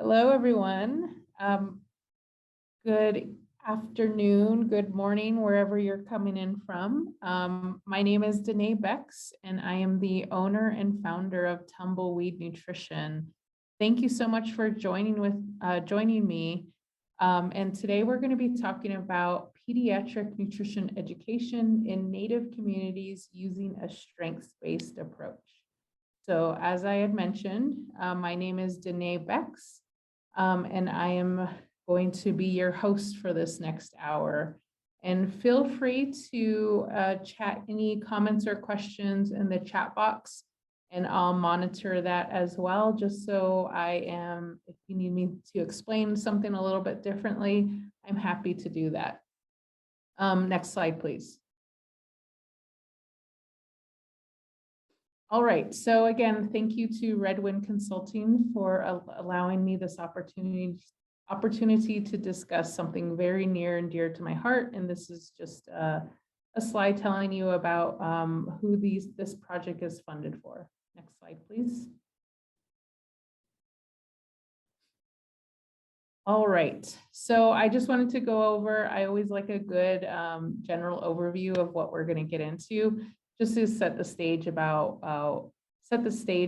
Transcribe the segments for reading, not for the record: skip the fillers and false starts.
Hello, everyone. Good afternoon, good morning, wherever you're coming in from. My name is Denee Bex, and I am the owner and founder of Tumbleweed Nutrition. Thank you so much for joining me. And today we're going to be talking about pediatric nutrition education in Native communities using a strengths-based approach. So as I had mentioned, my name is Denee Bex, and I am going to be your host for this next hour. And feel free to chat any comments or questions in the chat box, and I'll monitor that as well, just so if you need me to explain something a little bit differently, I'm happy to do that. Next slide, please. All right, so again, thank you to Redwind Consulting for allowing me this opportunity to discuss something very near and dear to my heart. And this is just a slide telling you about who this project is funded for. Next slide, please. All right, so I just wanted to go over, I always like a good general overview of what we're going to get into, just to set the stage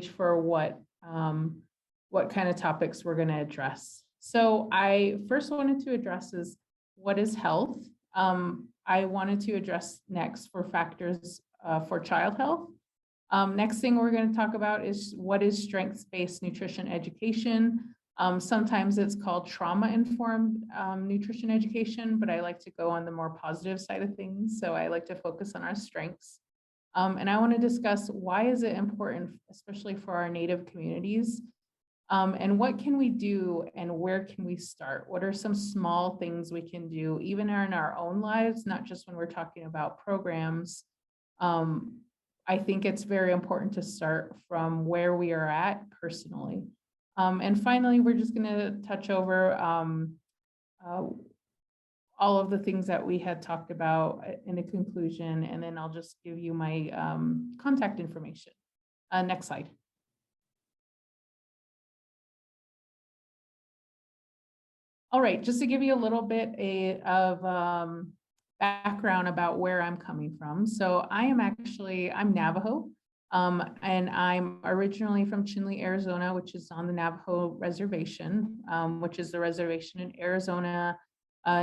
for what kind of topics we're going to address. So I first wanted to address is what is health. I wanted to address next for factors for child health. Next thing we're going to talk about is what is strengths-based nutrition education. Sometimes it's called trauma-informed nutrition education, but I like to go on the more positive side of things. So I like to focus on our strengths. And I want to discuss why is it important, especially for our Native communities, and what can we do and where can we start? What are some small things we can do, even in our own lives, not just when we're talking about programs. I think it's very important to start from where we are at personally. And finally, we're just going to touch over all of the things that we had talked about in a conclusion, and then I'll just give you my contact information. Next slide. All right, just to give you a little bit of background about where I'm coming from. So I'm Navajo, and I'm originally from Chinle, Arizona, which is on the Navajo reservation, which is the reservation in Arizona,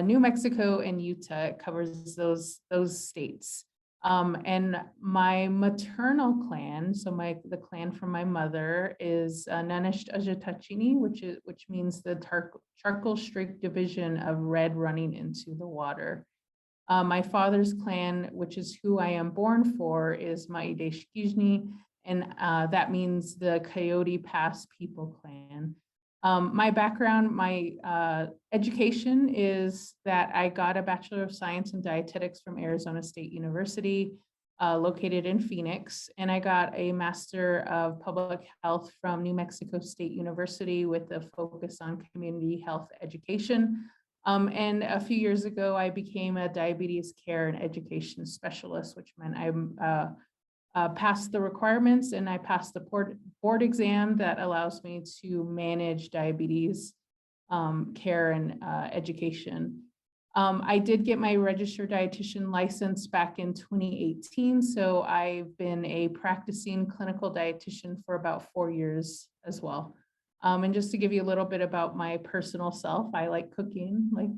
New Mexico, and Utah. It covers those states. And my maternal clan, so the clan from my mother, is Nanisht Ajatachini, which means the charcoal streak division of red running into the water. My father's clan, which is who I am born for, is Maideshkijni, and that means the Coyote Pass People Clan. My background, my education is that I got a Bachelor of Science in Dietetics from Arizona State University, located in Phoenix, and I got a Master of Public Health from New Mexico State University with a focus on community health education. And a few years ago, I became a diabetes care and education specialist, which meant I passed the requirements and I passed the board exam that allows me to manage diabetes care and education. I did get my registered dietitian license back in 2018, so I've been a practicing clinical dietitian for about 4 years as well. And just to give you a little bit about my personal self, I like cooking, like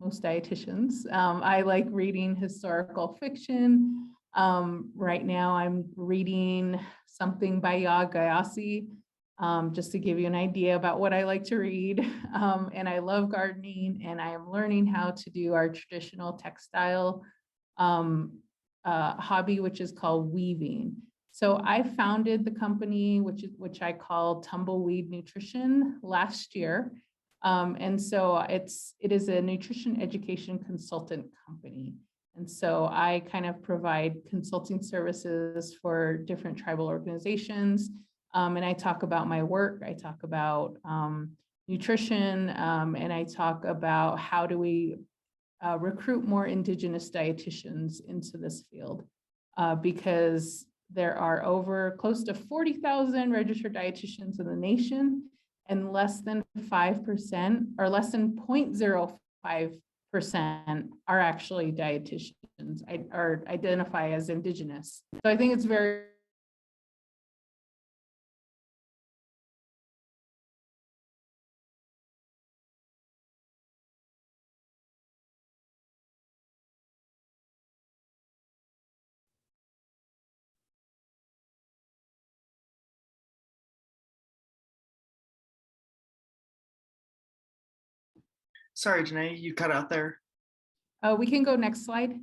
most dietitians. I like reading historical fiction. Right now I'm reading something by Yaa Gyasi, just to give you an idea about what I like to read. And I love gardening, and I am learning how to do our traditional textile hobby, which is called weaving. So I founded the company, which I call Tumbleweed Nutrition, last year. And so it is a nutrition education consultant company. And so I kind of provide consulting services for different tribal organizations. And I talk about my work, I talk about nutrition, and I talk about how do we recruit more Indigenous dietitians into this field, because there are close to 40,000 registered dietitians in the nation, and less than 5% or less than 0.05% are actually dietitians or identify as Indigenous. So I think it's very Sorry, Denee, you cut out there. we can go next slide.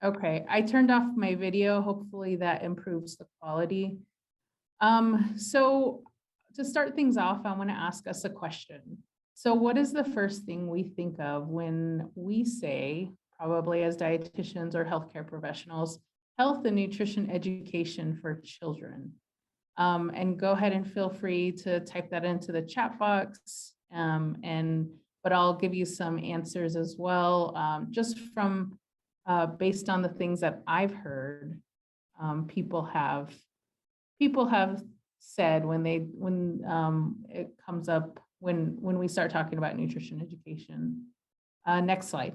Okay, I turned off my video. Hopefully that improves the quality. So to start things off, I want to ask us a question. So what is the first thing we think of when we say, probably as dietitians or healthcare professionals, health and nutrition education for children? And go ahead and feel free to type that into the chat box. But I'll give you some answers as well, just from based on the things that I've heard. People have said when it comes up when we start talking about nutrition education. Next slide.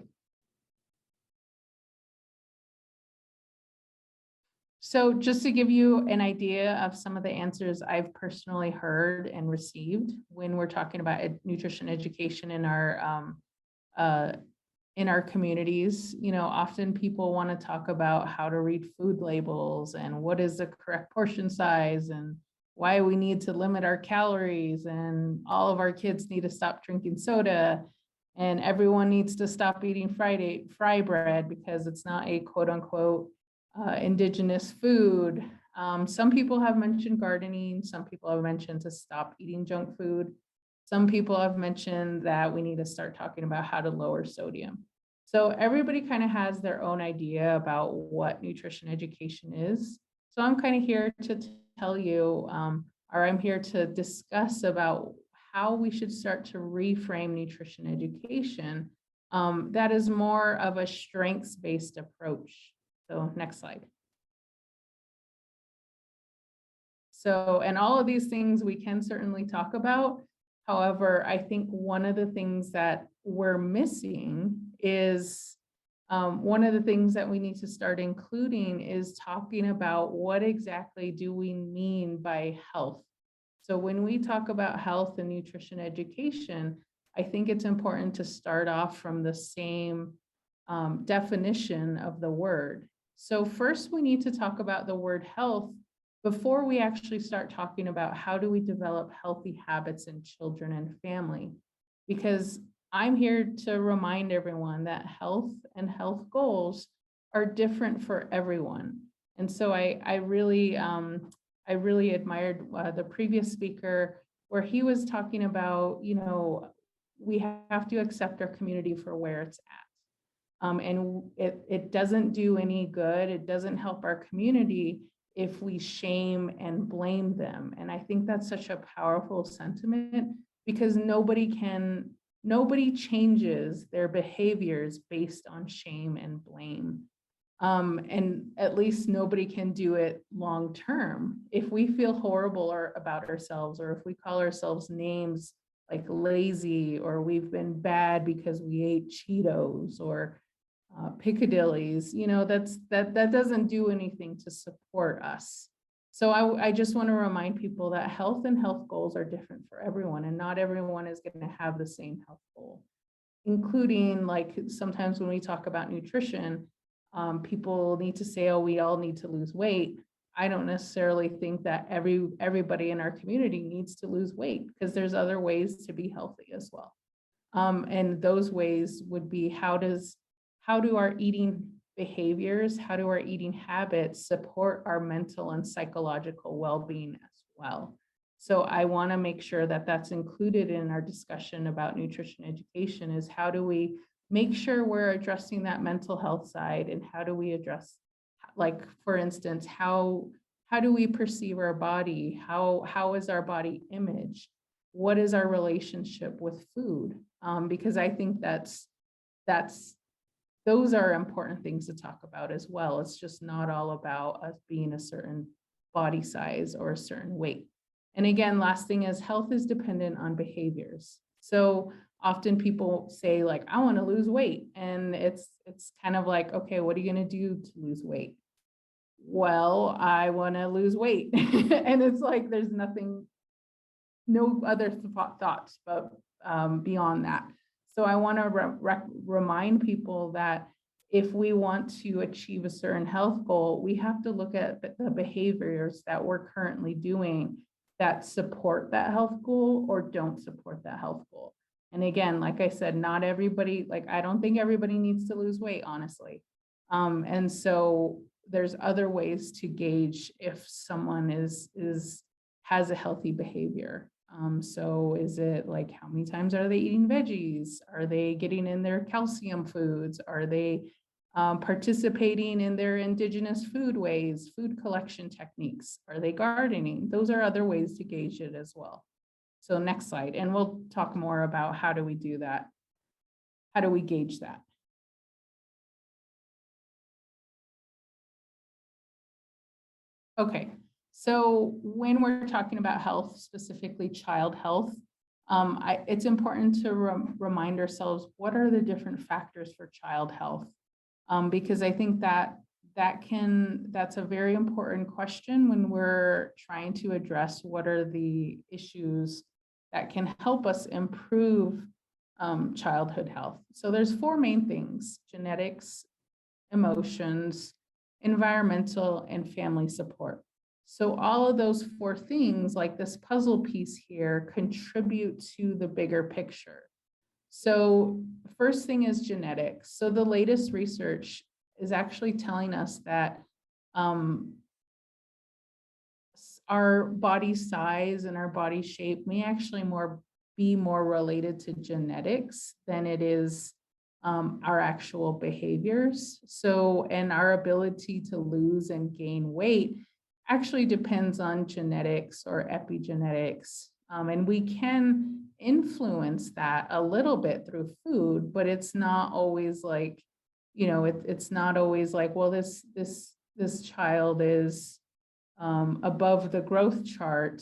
So just to give you an idea of some of the answers I've personally heard and received when we're talking about nutrition education in our communities, you know, often people want to talk about how to read food labels and what is the correct portion size and why we need to limit our calories and all of our kids need to stop drinking soda and everyone needs to stop eating fry bread because it's not a quote unquote Indigenous food. Some people have mentioned gardening. Some people have mentioned to stop eating junk food. Some people have mentioned that we need to start talking about how to lower sodium. So everybody kind of has their own idea about what nutrition education is. So I'm kind of here to tell you, or I'm here to discuss about how we should start to reframe nutrition education that is more of a strengths-based approach. So next slide. So, and all of these things we can certainly talk about. However, I think one of the things that we're missing is one of the things that we need to start including is talking about what exactly do we mean by health. So when we talk about health and nutrition education, I think it's important to start off from the same definition of the word. So first we need to talk about the word health before we actually start talking about how do we develop healthy habits in children and family. Because I'm here to remind everyone that health and health goals are different for everyone. And so I really admired the previous speaker where he was talking about, you know, we have to accept our community for where it's at. And it doesn't do any good. It doesn't help our community if we shame and blame them. And I think that's such a powerful sentiment because nobody changes their behaviors based on shame and blame. And at least nobody can do it long term. If we feel horrible about ourselves, or if we call ourselves names like lazy, or we've been bad because we ate Cheetos or Piccadilly's, you know, that doesn't do anything to support us. So I just want to remind people that health and health goals are different for everyone, and not everyone is going to have the same health goal, including like sometimes when we talk about nutrition, people need to say, oh, we all need to lose weight. I don't necessarily think that everybody in our community needs to lose weight, because there's other ways to be healthy as well. And those ways would be how do our eating behaviors, how do our eating habits support our mental and psychological well-being as well? So I want to make sure that that's included in our discussion about nutrition education, is how do we make sure we're addressing that mental health side, and how do we address, like, for instance, how do we perceive our body? How is our body image? What is our relationship with food? Because I think those are important things to talk about as well. It's just not all about us being a certain body size or a certain weight. And again, last thing is health is dependent on behaviors. So often people say like, I want to lose weight. And it's kind of like, okay, what are you going to do to lose weight? Well, I want to lose weight. And it's like, there's no other thoughts, but beyond that. So I want to remind people that if we want to achieve a certain health goal, we have to look at the behaviors that we're currently doing that support that health goal or don't support that health goal. And again, like I said, not everybody, like I don't think everybody needs to lose weight, honestly. And so there's other ways to gauge if someone has a healthy behavior. So is it like, how many times are they eating veggies? Are they getting in their calcium foods? Are they participating in their indigenous foodways, food collection techniques? Are they gardening? Those are other ways to gauge it as well. So next slide, and we'll talk more about how do we do that? How do we gauge that? Okay, so when we're talking about health, specifically child health, it's important to remind ourselves what are the different factors for child health, because I think that's a very important question when we're trying to address what are the issues that can help us improve childhood health. So there's four main things: genetics, emotions, environmental, and family support. So all of those four things, like this puzzle piece here, contribute to the bigger picture. So first thing is genetics. So the latest research is actually telling us that our body size and our body shape may actually be more related to genetics than it is our actual behaviors. So, and our ability to lose and gain weight actually depends on genetics or epigenetics. And we can influence that a little bit through food, but it's not always like, it's not always like, well, this child is above the growth chart,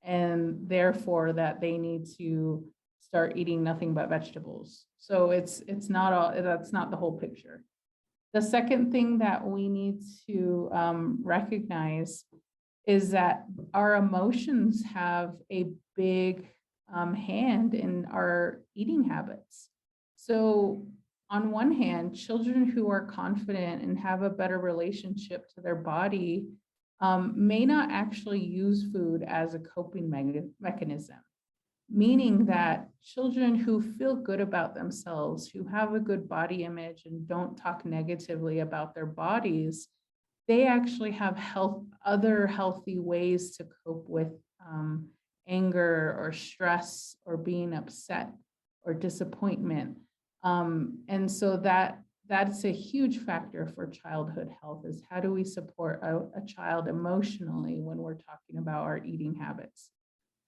and therefore that they need to start eating nothing but vegetables. So that's not the whole picture. The second thing that we need to recognize is that our emotions have a big hand in our eating habits. So on one hand, children who are confident and have a better relationship to their body may not actually use food as a coping mechanism, meaning that children who feel good about themselves, who have a good body image and don't talk negatively about their bodies, they actually have other healthy ways to cope with anger or stress or being upset or disappointment. And so that's a huge factor for childhood health, is how do we support a child emotionally when we're talking about our eating habits.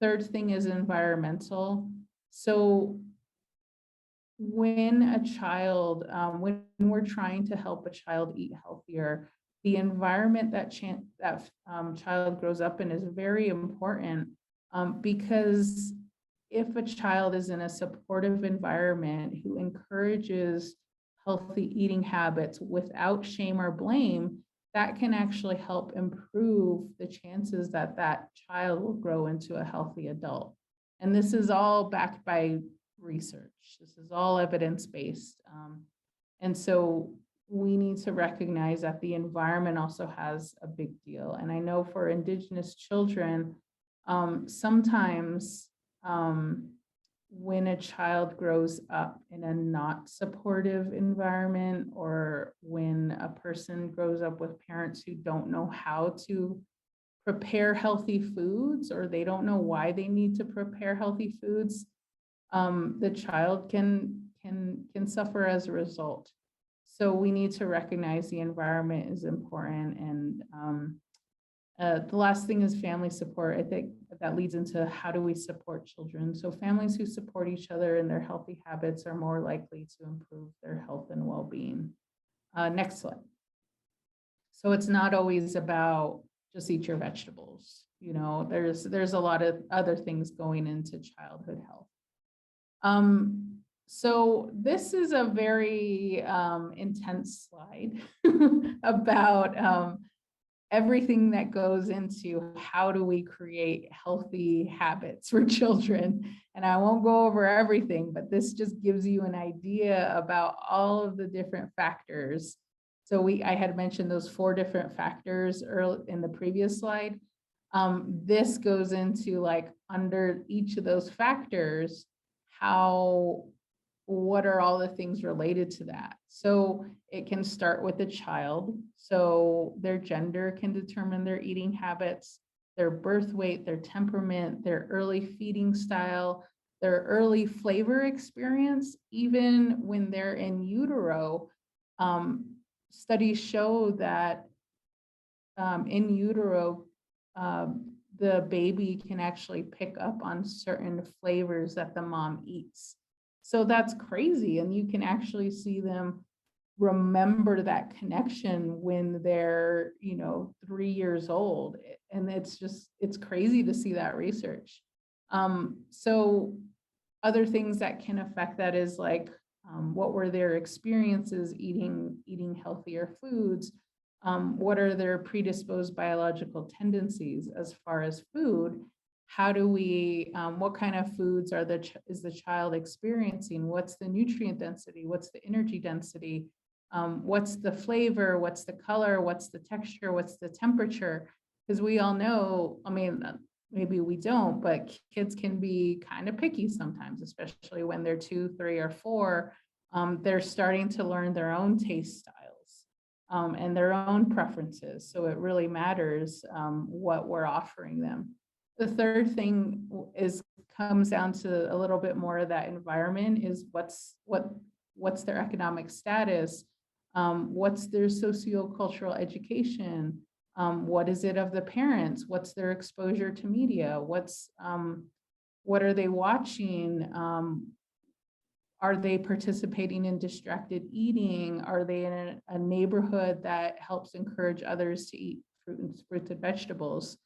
Third thing is environmental. So when when we're trying to help a child eat healthier, the environment that child grows up in is very important, because if a child is in a supportive environment who encourages healthy eating habits without shame or blame, that can actually help improve the chances that that child will grow into a healthy adult. And this is all backed by research. This is all evidence-based. And so we need to recognize that the environment also has a big deal. And I know for Indigenous children, sometimes when a child grows up in a not supportive environment, or when a person grows up with parents who don't know how to prepare healthy foods, or they don't know why they need to prepare healthy foods, the child can suffer as a result. So we need to recognize the environment is important. And the last thing is family support. I think that leads into how do we support children. So families who support each other in their healthy habits are more likely to improve their health and well-being. Next slide. So it's not always about just eat your vegetables. You know, there's a lot of other things going into childhood health. So this is a very intense slide about everything that goes into how do we create healthy habits for children. And I won't go over everything, but this just gives you an idea about all of the different factors. So I had mentioned those 4 different factors early in the previous slide. This goes into like under each of those factors, what are all the things related to that? So it can start with the child. So their gender can determine their eating habits, their birth weight, their temperament, their early feeding style, their early flavor experience, even when they're in utero. Studies show that in utero, the baby can actually pick up on certain flavors that the mom eats. So that's crazy. And you can actually see them remember that connection when they're, 3 years old. And it's crazy to see that research. So other things that can affect that is like, what were their experiences eating healthier foods? What are their predisposed biological tendencies as far as food? How do we, what kind of foods is the child experiencing? What's the nutrient density? What's the energy density? What's the flavor? What's the color? What's the texture? What's the temperature? Because we all know, I mean, maybe we don't, but kids can be kind of picky sometimes, especially when they're 2, 3, or 4. They're starting to learn their own taste styles and their own preferences. So it really matters what we're offering them. The third thing comes down to a little bit more of that environment is what's their economic status, what's their sociocultural education, what is it of the parents, what's their exposure to media, what are they watching, are they participating in distracted eating, are they in a neighborhood that helps encourage others to eat fruits and vegetables.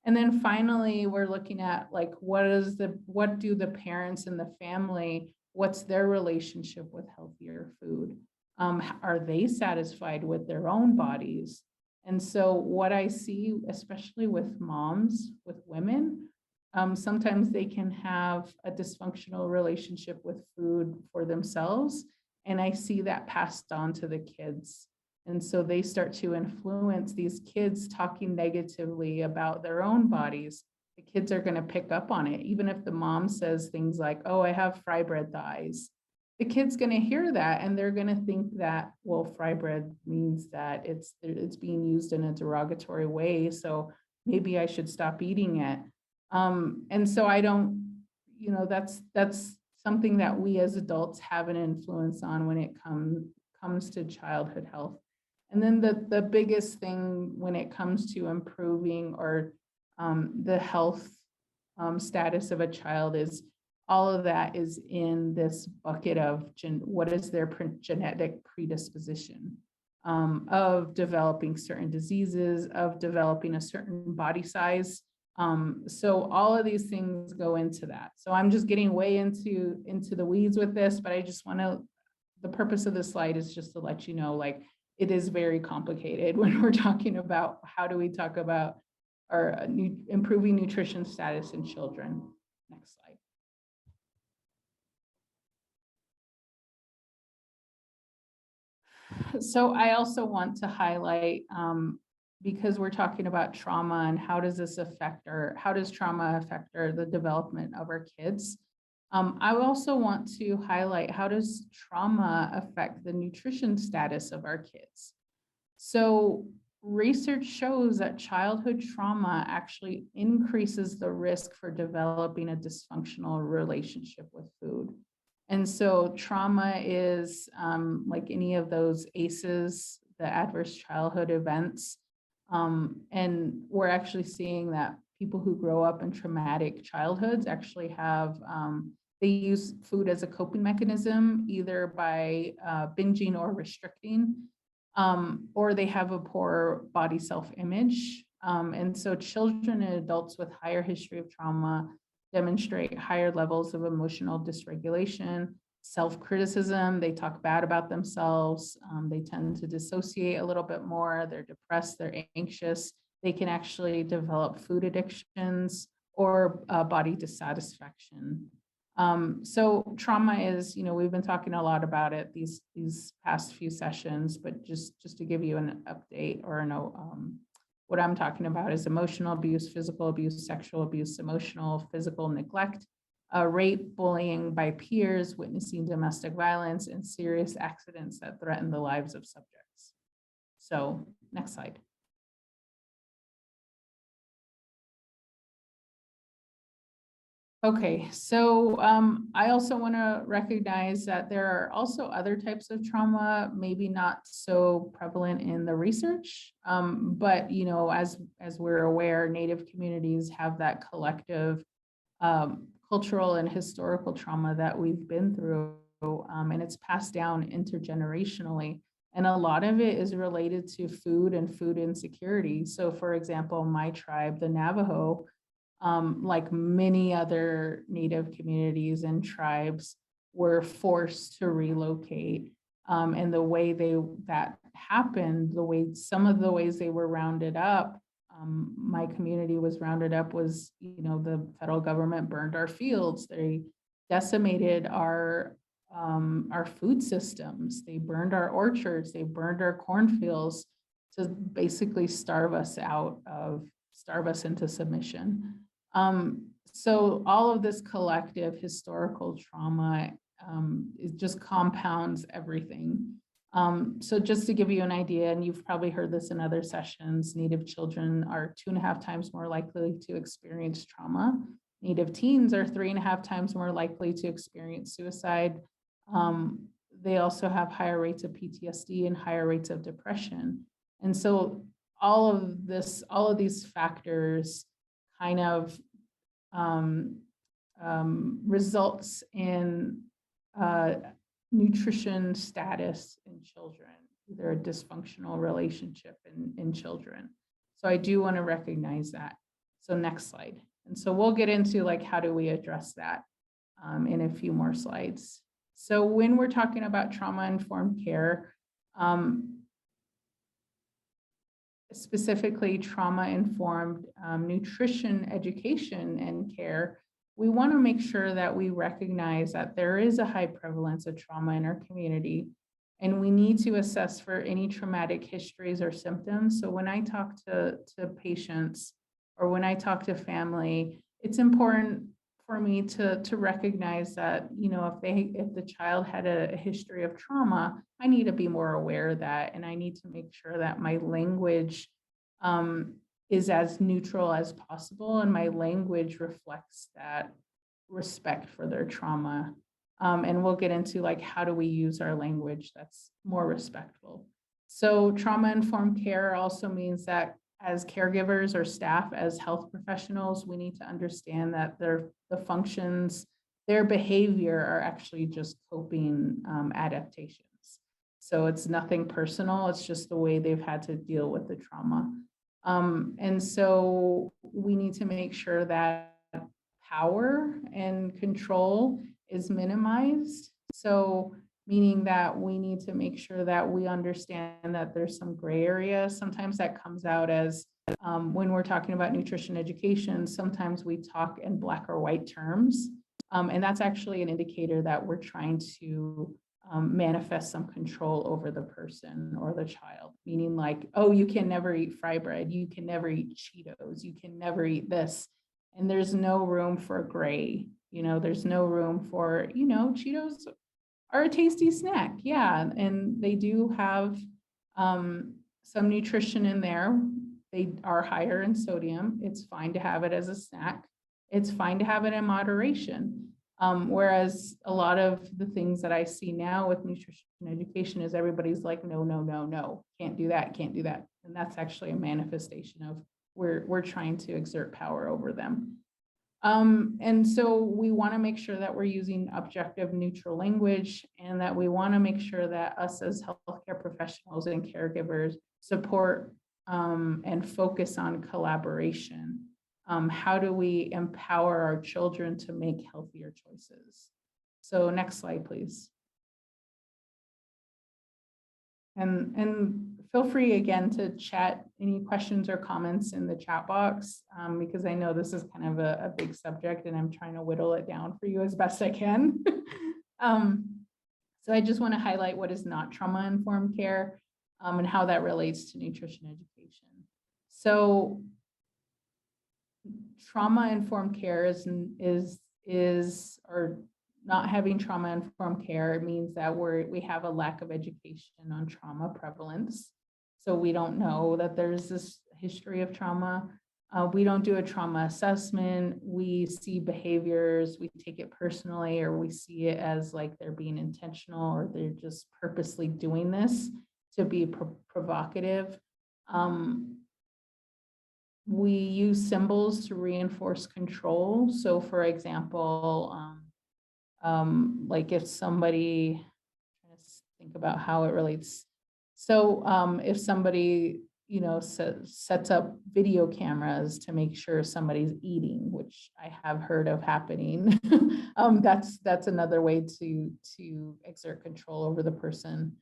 And then finally, we're looking at like, what do the parents and the family, what's their relationship with healthier food? Are they satisfied with their own bodies? And so what I see, especially with moms, with women, sometimes they can have a dysfunctional relationship with food for themselves. And I see that passed on to the kids. And so they start to influence these kids talking negatively about their own bodies. The kids are going to pick up on it. Even if the mom says things like, oh, I have fry bread thighs, the kid's going to hear that and they're going to think that, well, fry bread means that it's being used in a derogatory way. So maybe I should stop eating it. And so I don't, that's something that we as adults have an influence on when it comes to childhood health. And then the biggest thing when it comes to improving or the health status of a child is all of that is in this bucket of what is their genetic predisposition of developing certain diseases, of developing a certain body size. So all of these things go into that. So I'm just getting way into the weeds with this, but I just the purpose of this slide is just to let you know, like, it is very complicated when we're talking about how do we talk about our improving nutrition status in children. Next slide. So I also want to highlight, because we're talking about trauma and how does trauma affect the development of our kids? I also want to highlight, how does trauma affect the nutrition status of our kids? So research shows that childhood trauma actually increases the risk for developing a dysfunctional relationship with food. And so trauma is like any of those ACEs, the adverse childhood events. And we're actually seeing that people who grow up in traumatic childhoods actually have, they use food as a coping mechanism, either by binging or restricting, or they have a poor body self-image. And so children and adults with higher history of trauma demonstrate higher levels of emotional dysregulation, self-criticism. They talk bad about themselves. They tend to dissociate a little bit more. They're depressed, they're anxious. They can actually develop food addictions or body dissatisfaction. So trauma is, we've been talking a lot about it these past few sessions, but just to give you an update or what I'm talking about is emotional abuse, physical abuse, sexual abuse, emotional, physical neglect, rape, bullying by peers, witnessing domestic violence, and serious accidents that threaten the lives of subjects. So next slide. Okay, so I also want to recognize that there are also other types of trauma, maybe not so prevalent in the research, but as we're aware, Native communities have that collective cultural and historical trauma that we've been through, and it's passed down intergenerationally. And a lot of it is related to food and food insecurity. So, for example, my tribe, the Navajo, like many other Native communities and tribes, were forced to relocate. And the way that happened, some of the ways they were rounded up, my community was rounded up was, the federal government burned our fields. They decimated our food systems. They burned our orchards. They burned our cornfields to basically starve us into submission. So all of this collective historical trauma, it just compounds everything. So just to give you an idea, and you've probably heard this in other sessions, Native children are 2.5 times more likely to experience trauma. Native teens are 3.5 times more likely to experience suicide. They also have higher rates of PTSD and higher rates of depression. And so all of these factors kind of results in nutrition status in children, either a dysfunctional relationship in children. So I do want to recognize that. So next slide. And so we'll get into like, how do we address that in a few more slides. So when we're talking about trauma-informed care, specifically trauma-informed nutrition education and care, we want to make sure that we recognize that there is a high prevalence of trauma in our community, and we need to assess for any traumatic histories or symptoms. So when I talk to patients or when I talk to family, it's important for me to recognize that, if the child had a history of trauma, I need to be more aware of that, and I need to make sure that my language is as neutral as possible, and my language reflects that respect for their trauma. And we'll get into like, how do we use our language that's more respectful. So trauma-informed care also means that as caregivers or staff, as health professionals, we need to understand that the functions, their behavior are actually just coping adaptations. So it's nothing personal, it's just the way they've had to deal with the trauma. And so we need to make sure that power and control is minimized. So meaning that we need to make sure that we understand that there's some gray area. Sometimes that comes out as when we're talking about nutrition education, sometimes we talk in black or white terms. And that's actually an indicator that we're trying to manifest some control over the person or the child, meaning like, oh, you can never eat fry bread, you can never eat Cheetos, you can never eat this. And there's no room for gray, there's no room for, Cheetos are a tasty snack. Yeah. And they do have some nutrition in there. They are higher in sodium. It's fine to have it as a snack. It's fine to have it in moderation. Whereas a lot of the things that I see now with nutrition education is everybody's like, no, no, no, no, can't do that, can't do that. And that's actually a manifestation of we're trying to exert power over them. And so we want to make sure that we're using objective, neutral language, and that we want to make sure that us as healthcare professionals and caregivers support and focus on collaboration. How do we empower our children to make healthier choices? So next slide, please. And feel free again to chat any questions or comments in the chat box, because I know this is kind of a big subject and I'm trying to whittle it down for you as best I can. So I just want to highlight what is not trauma-informed care, and how that relates to nutrition education. So trauma-informed care or not having trauma-informed care means that we have a lack of education on trauma prevalence. So we don't know that there's this history of trauma. We don't do a trauma assessment. We see behaviors, we take it personally, or we see it as like they're being intentional, or they're just purposely doing this to be provocative. We use symbols to reinforce control. So for example, like if somebody, I'm trying to think about how it relates. So if somebody, sets up video cameras to make sure somebody's eating, which I have heard of happening, that's another way to exert control over the person.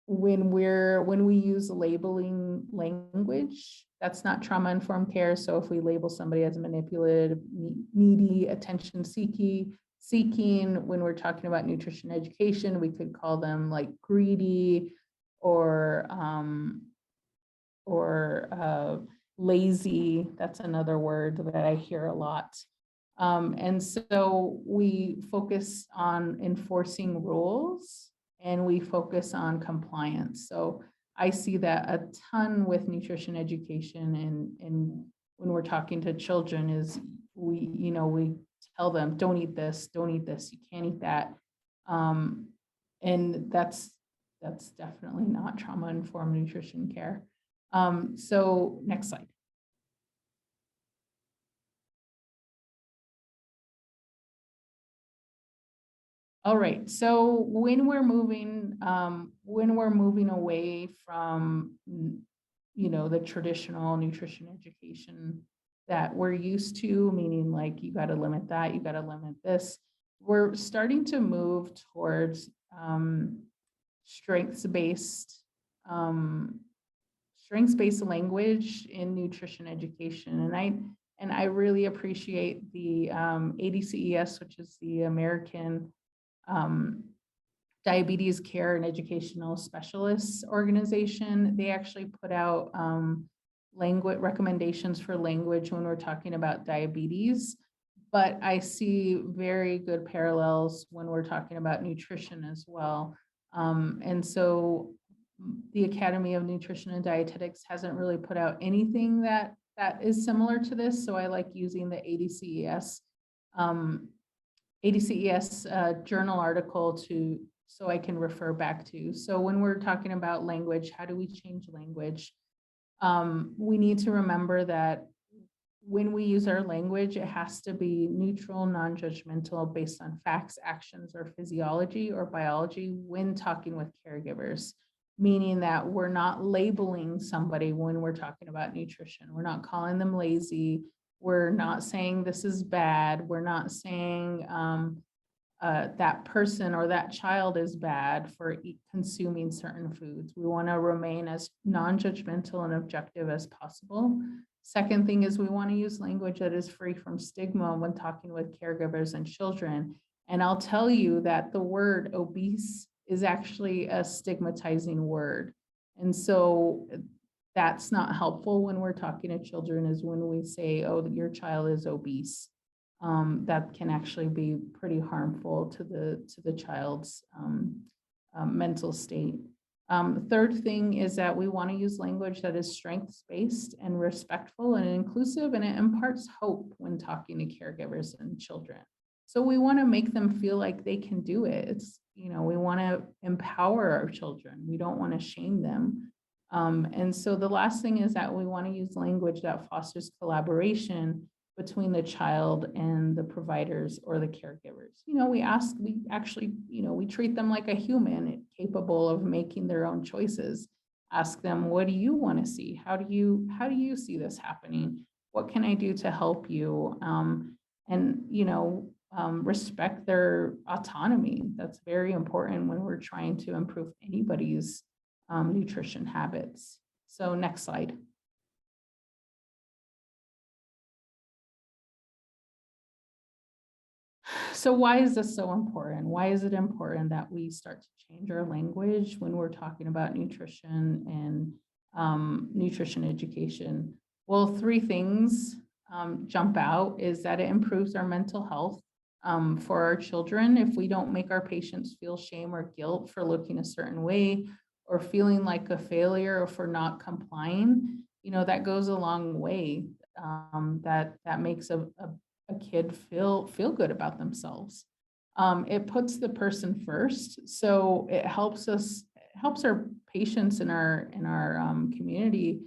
When we use labeling language, that's not trauma-informed care. So if we label somebody as manipulative, needy, attention seeking, when we're talking about nutrition education, we could call them like greedy or lazy. That's another word that I hear a lot. And so we focus on enforcing rules and we focus on compliance. So I see that a ton with nutrition education, and when we're talking to children is we tell them, don't eat this, you can't eat that. And that's definitely not trauma-informed nutrition care. So next slide. All right, so when we're moving away from, the traditional nutrition education that we're used to, meaning like you got to limit that, you got to limit this, we're starting to move towards strengths-based language in nutrition education, and I really appreciate the ADCES, which is the American Diabetes Care and Educational Specialists Organization. They actually put out language recommendations for language when we're talking about diabetes, but I see very good parallels when we're talking about nutrition as well. And so the Academy of Nutrition and Dietetics hasn't really put out anything that is similar to this, so I like using the ADCES journal article so I can refer back to. So when we're talking about language, how do we change language? We need to remember that when we use our language, it has to be neutral, non-judgmental, based on facts, actions, or physiology or biology when talking with caregivers, meaning that we're not labeling somebody when we're talking about nutrition. We're not calling them lazy. We're not saying this is bad. We're not saying that person or that child is bad for consuming certain foods. We want to remain as non-judgmental and objective as possible. Second thing is we want to use language that is free from stigma when talking with caregivers and children. And I'll tell you that the word obese is actually a stigmatizing word. And so that's not helpful when we're talking to children, is when we say, oh, your child is obese. That can actually be pretty harmful to the child's mental state. The third thing is that we want to use language that is strengths-based and respectful and inclusive, and it imparts hope when talking to caregivers and children. So we want to make them feel like they can do it. It's, we want to empower our children. We don't want to shame them. And so the last thing is that we want to use language that fosters collaboration between the child and the providers or the caregivers. We treat them like a human capable of making their own choices. ask them, what do you want to see? How do you see this happening? What can I do to help you? And, respect their autonomy. That's very important when we're trying to improve anybody's nutrition habits. So next slide. So why is this so important? Why is it important that we start to change our language when we're talking about nutrition and nutrition education? Well, three things jump out is that it improves our mental health for our children. If we don't make our patients feel shame or guilt for looking a certain way or feeling like a failure or for not complying, that goes a long way. That makes a kid feel good about themselves. It puts the person first, so it helps our patients in our community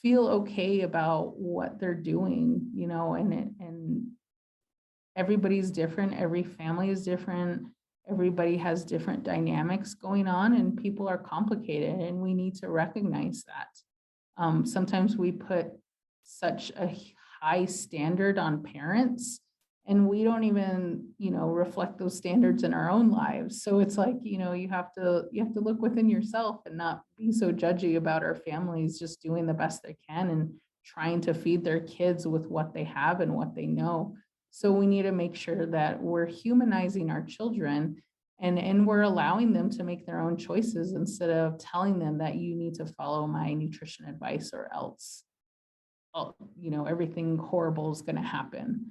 feel okay about what they're doing, and everybody's different, every family is different, everybody has different dynamics going on, and people are complicated, and we need to recognize that. Sometimes we put such a high standard on parents, and we don't even, reflect those standards in our own lives. So it's like, you have to look within yourself and not be so judgy about our families just doing the best they can and trying to feed their kids with what they have and what they know. So we need to make sure that we're humanizing our children and we're allowing them to make their own choices instead of telling them that you need to follow my nutrition advice or else, everything horrible is going to happen.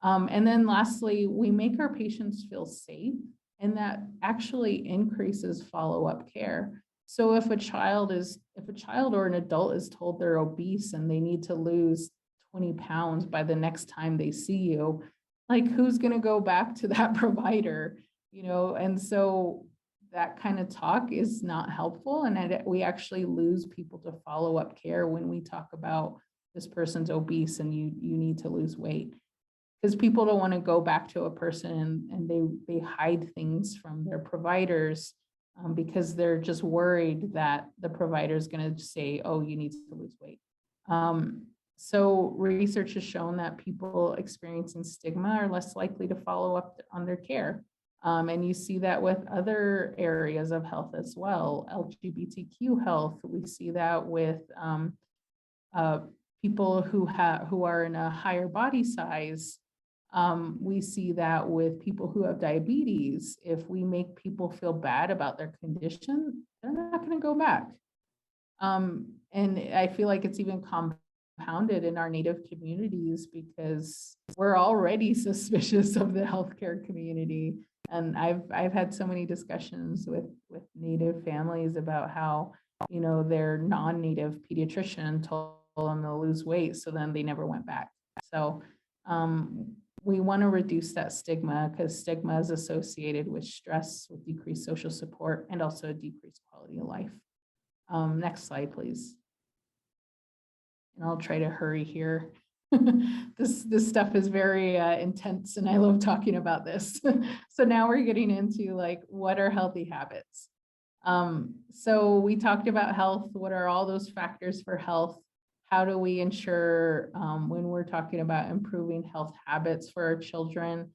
And then lastly, we make our patients feel safe, and that actually increases follow-up care. So if a child or an adult is told they're obese and they need to lose 20 pounds by the next time they see you, like, who's going to go back to that provider? And so that kind of talk is not helpful. And we actually lose people to follow-up care when we talk about this person's obese and you need to lose weight, because people don't want to go back to a person and they hide things from their providers because they're just worried that the provider is going to say, oh, you need to lose weight. So research has shown that people experiencing stigma are less likely to follow up on their care. And you see that with other areas of health as well. LGBTQ health, we see that with people who are in a higher body size. We see that with people who have diabetes. If we make people feel bad about their condition, they're not going to go back. And I feel like it's even compounded in our Native communities because we're already suspicious of the healthcare community. And I've had so many discussions with Native families about how, their non-Native pediatrician told them to lose weight, so then they never went back. So we want to reduce that stigma because stigma is associated with stress, with decreased social support, and also a decreased quality of life. Next slide, please. And I'll try to hurry here. This stuff is very intense, and I love talking about this. So now we're getting into like, what are healthy habits? So we talked about health. What are all those factors for health? How do we ensure when we're talking about improving health habits for our children?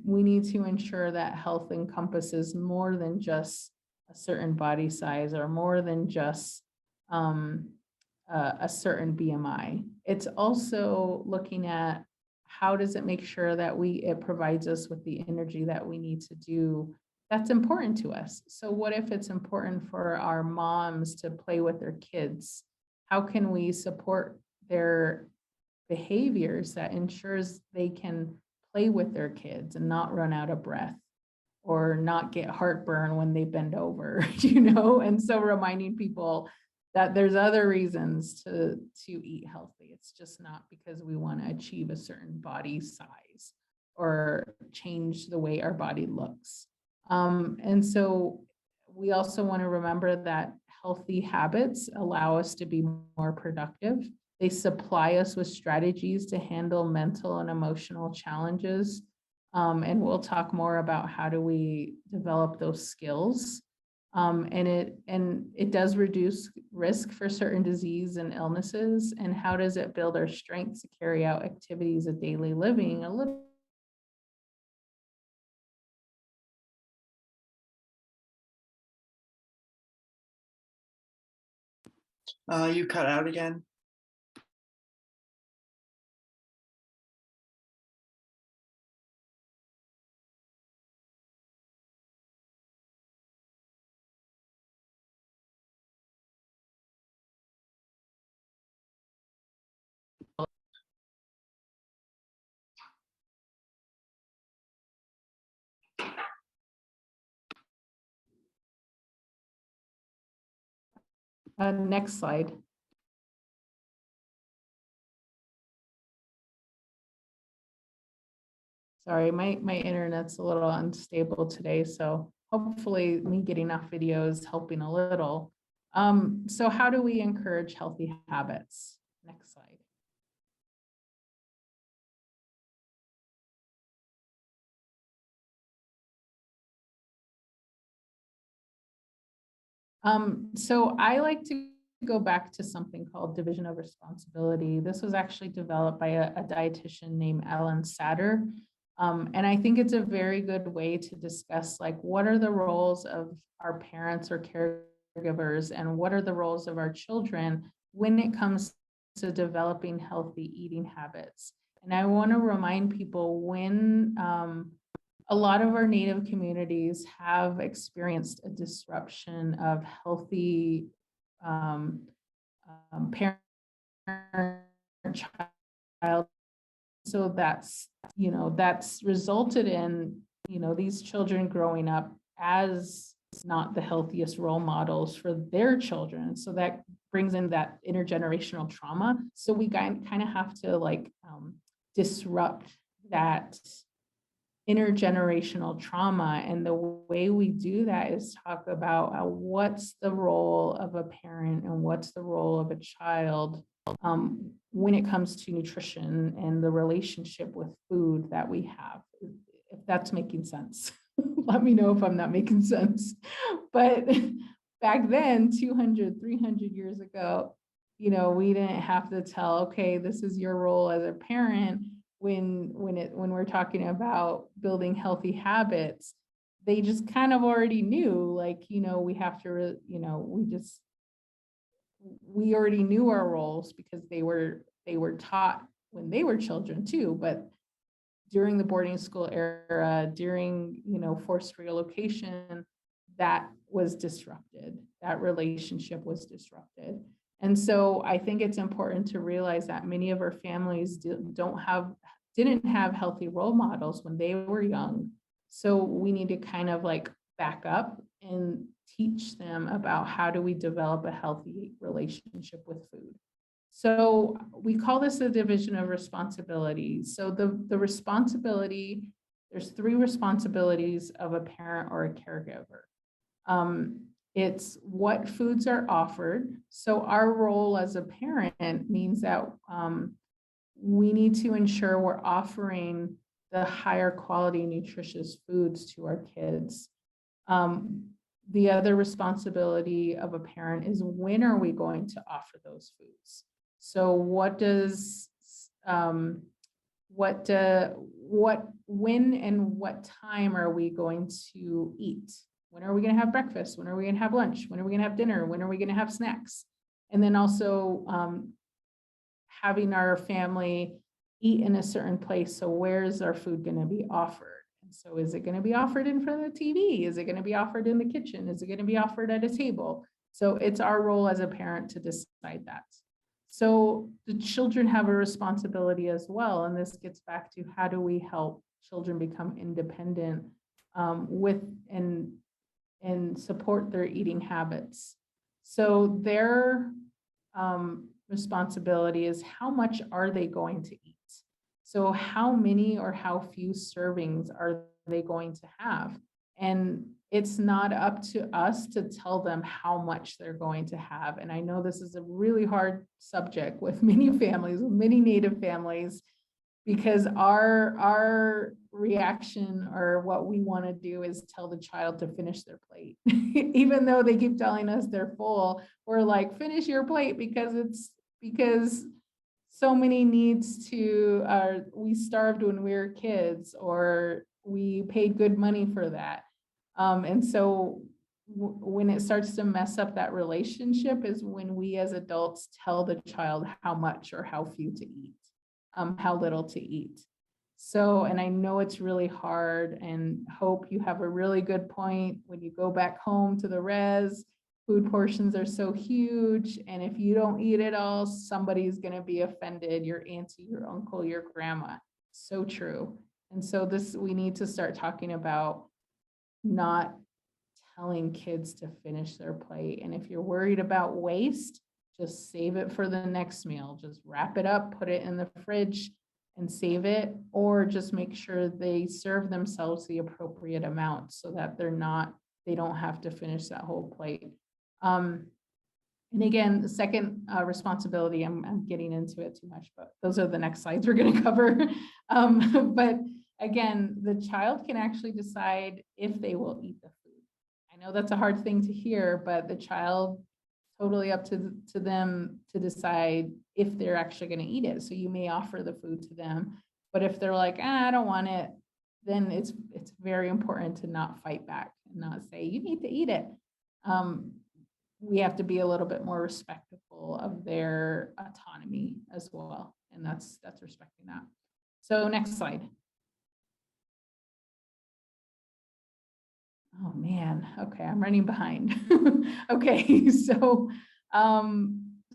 We need to ensure that health encompasses more than just a certain body size or more than just a certain BMI. It's also looking at how does it make sure that it provides us with the energy that we need to do that's important to us. So what if it's important for our moms to play with their kids? How can we support their behaviors that ensures they can play with their kids and not run out of breath or not get heartburn when they bend over, And so reminding people that there's other reasons to eat healthy. It's just not because we want to achieve a certain body size or change the way our body looks. And so we also want to remember that healthy habits allow us to be more productive. They supply us with strategies to handle mental and emotional challenges. And we'll talk more about how do we develop those skills. And it does reduce risk for certain disease and illnesses. And how does it build our strength to carry out activities of daily living? A little. You cut out again. Next slide. Sorry, my internet's a little unstable today, so hopefully me getting off video is helping a little. So how do we encourage healthy habits? Next slide. So I like to go back to something called division of responsibility. This was actually developed by a dietitian named Ellen Satter. And I think it's a very good way to discuss, like, what are the roles of our parents or caregivers, and what are the roles of our children when it comes to developing healthy eating habits. And I want to remind people, when a lot of our Native communities have experienced a disruption of healthy parent child. So that's resulted in, these children growing up as not the healthiest role models for their children. So that brings in that intergenerational trauma. So we kind of have to disrupt that intergenerational trauma. And the way we do that is talk about what's the role of a parent and what's the role of a child when it comes to nutrition and the relationship with food that we have. If that's making sense, let me know if I'm not making sense. But back then, 200, 300 years ago, we didn't have to tell, okay, this is your role as a parent. When we're talking about building healthy habits, they just kind of already knew, we have to, we already knew our roles because they were taught when they were children too. But during the boarding school era, during, forced relocation, that was disrupted. That relationship was disrupted. And so I think it's important to realize that many of our families didn't have healthy role models when they were young. So we need to kind of back up and teach them about how do we develop a healthy relationship with food. So we call this a division of responsibility. So the responsibility, there's 3 responsibilities of a parent or a caregiver. It's what foods are offered. So our role as a parent means that we need to ensure we're offering the higher quality nutritious foods to our kids. The other responsibility of a parent is, when are we going to offer those foods? So when and what time are we going to eat? When are we going to have breakfast? When are we going to have lunch? When are we going to have dinner? When are we going to have snacks? And then also having our family eat in a certain place. So where's our food going to be offered? And so is it going to be offered in front of the TV? Is it going to be offered in the kitchen? Is it going to be offered at a table? So it's our role as a parent to decide that. So the children have a responsibility as well. And this gets back to, how do we help children become independent and support their eating habits? So their responsibility is, how much are they going to eat? So how many or how few servings are they going to have? And it's not up to us to tell them how much they're going to have. And I know this is a really hard subject with many families, with many Native families. because our reaction or what we want to do is tell the child to finish their plate. Even though they keep telling us they're full, we're like, finish your plate, because so many needs to, we starved when we were kids, or we paid good money for that. And so when it starts to mess up that relationship is when we as adults tell the child how much or how few to eat, how little to eat. So, and I know it's really hard, and Hope, you have a really good point. When you go back home to the res, food portions are so huge. And if you don't eat it all, somebody's going to be offended, your auntie, your uncle, your grandma. So true. And so we need to start talking about not telling kids to finish their plate. And if you're worried about waste, just save it for the next meal. Just wrap it up, put it in the fridge and save it, or just make sure they serve themselves the appropriate amount so that they don't have to finish that whole plate. And again, the second responsibility, I'm getting into it too much, but those are the next slides we're going to cover. But again, the child can actually decide if they will eat the food. I know that's a hard thing to hear, but the child, totally up to them to decide if they're actually going to eat it. So you may offer the food to them, but if they're like, I don't want it, then it's very important to not fight back and not say, you need to eat it. We have to be a little bit more respectful of their autonomy as well. And that's respecting that. So next slide. Oh man, okay, I'm running behind. Okay, so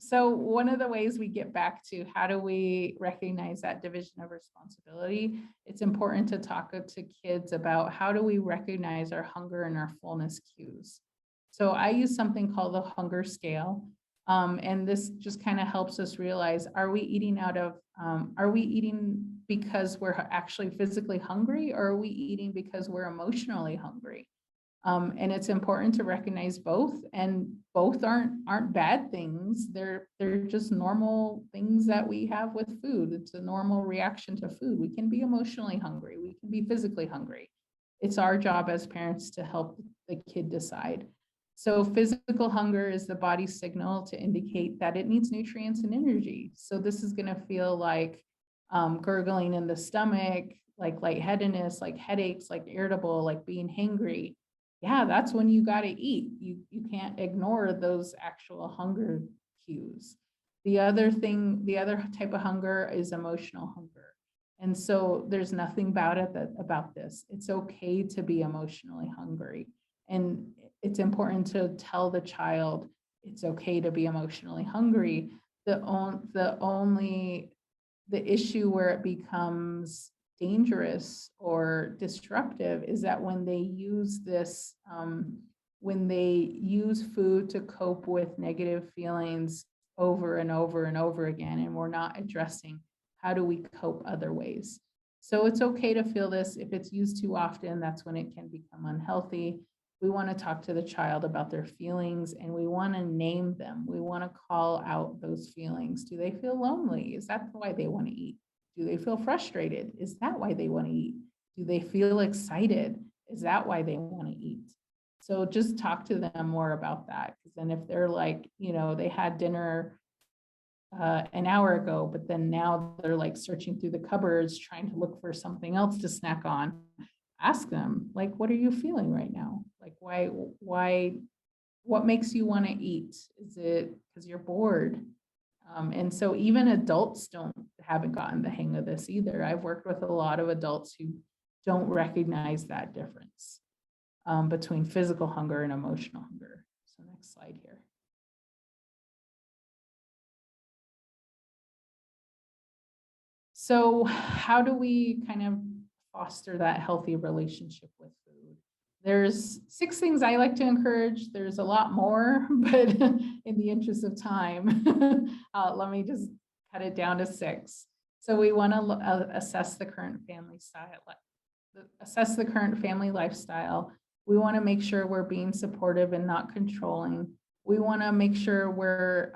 one of the ways we get back to how do we recognize that division of responsibility, it's important to talk to kids about how do we recognize our hunger and our fullness cues. So I use something called the hunger scale. And this just kind of helps us realize, are we eating because we're actually physically hungry, or are we eating because we're emotionally hungry? And it's important to recognize both, and both aren't bad things. They're just normal things that we have with food. It's a normal reaction to food. We can be emotionally hungry. We can be physically hungry. It's our job as parents to help the kid decide. So physical hunger is the body's signal to indicate that it needs nutrients and energy. So this is going to feel like gurgling in the stomach, like lightheadedness, like headaches, like irritable, like being hangry. Yeah, that's when you got to eat. You can't ignore those actual hunger cues. The other type of hunger is emotional hunger. And so there's nothing about this. It's okay to be emotionally hungry. And it's important to tell the child it's okay to be emotionally hungry. The issue where it becomes dangerous or disruptive is that when they use this, when they use food to cope with negative feelings over and over and over again, and we're not addressing how do we cope other ways. So it's okay to feel this. If it's used too often, that's when it can become unhealthy. We want to talk to the child about their feelings, and we want to name them. We want to call out those feelings. Do they feel lonely? Is that why they want to eat? Do they feel frustrated? Is that why they want to eat? Do they feel excited? Is that why they want to eat? So just talk to them more about that. Because then if they're like, they had dinner an hour ago, but then now they're like searching through the cupboards, trying to look for something else to snack on, ask them, like, what are you feeling right now? Like, what makes you want to eat? Is it because you're bored? And so even adults haven't gotten the hang of this either. I've worked with a lot of adults who don't recognize that difference between physical hunger and emotional hunger. So next slide here. So how do we kind of foster that healthy relationship with food? There's 6 things I like to encourage. There's a lot more, but in the interest of time, let me just cut it down to 6. So we want to assess the current family lifestyle. We want to make sure we're being supportive and not controlling. We want to make sure we're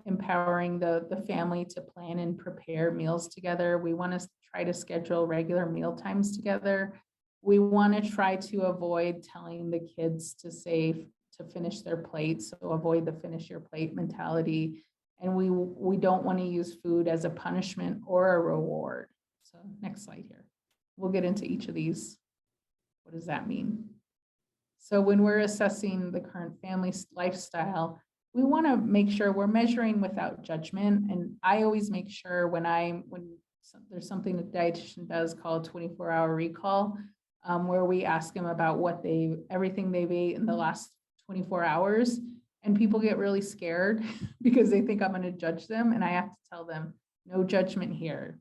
empowering the family to plan and prepare meals together. We want to try to schedule regular meal times together. We want to try to avoid telling the kids to finish their plate, so avoid the finish your plate mentality. And we don't want to use food as a punishment or a reward. So next slide here. We'll get into each of these. What does that mean? So when we're assessing the current family lifestyle, we want to make sure we're measuring without judgment. And I always make sure when there's something the dietitian does called 24-hour recall, where we ask them about everything they've ate in the last 24 hours. And people get really scared because they think I'm going to judge them. And I have to tell them, no judgment here.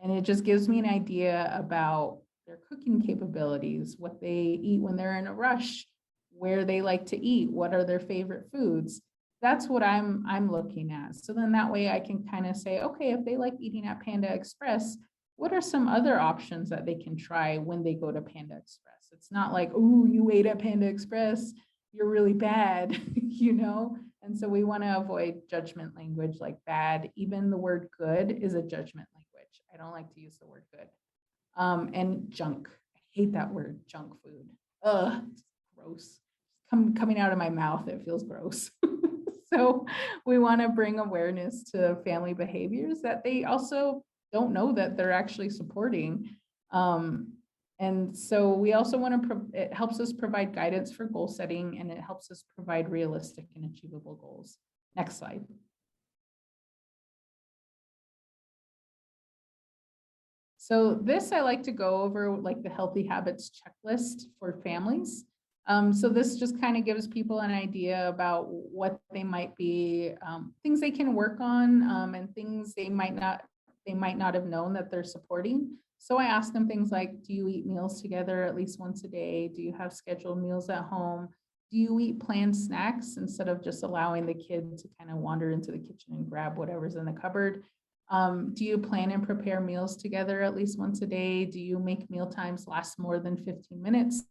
And it just gives me an idea about their cooking capabilities, what they eat when they're in a rush, where they like to eat, what are their favorite foods. That's what I'm looking at. So then that way I can kind of say, okay, if they like eating at Panda Express, what are some other options that they can try when they go to Panda Express? It's not like, oh, you ate at Panda Express, you're really bad, you know? And so we want to avoid judgment language like bad. Even the word good is a judgment language. I don't like to use the word good. And junk. I hate that word, junk food. Ugh, it's gross. Coming out of my mouth, it feels gross. So we want to bring awareness to family behaviors that they also don't know that they're actually supporting. And so we also want to, it helps us provide guidance for goal setting, and it helps us provide realistic and achievable goals. Next slide. So this I like to go over like the healthy habits checklist for families. So this just kind of gives people an idea about what they might be, things they can work on, and things they might not have known that they're supporting. So I ask them things like, do you eat meals together at least once a day? Do you have scheduled meals at home? Do you eat planned snacks instead of just allowing the kid to kind of wander into the kitchen and grab whatever's in the cupboard? Do you plan and prepare meals together at least once a day? Do you make meal times last more than 15 minutes?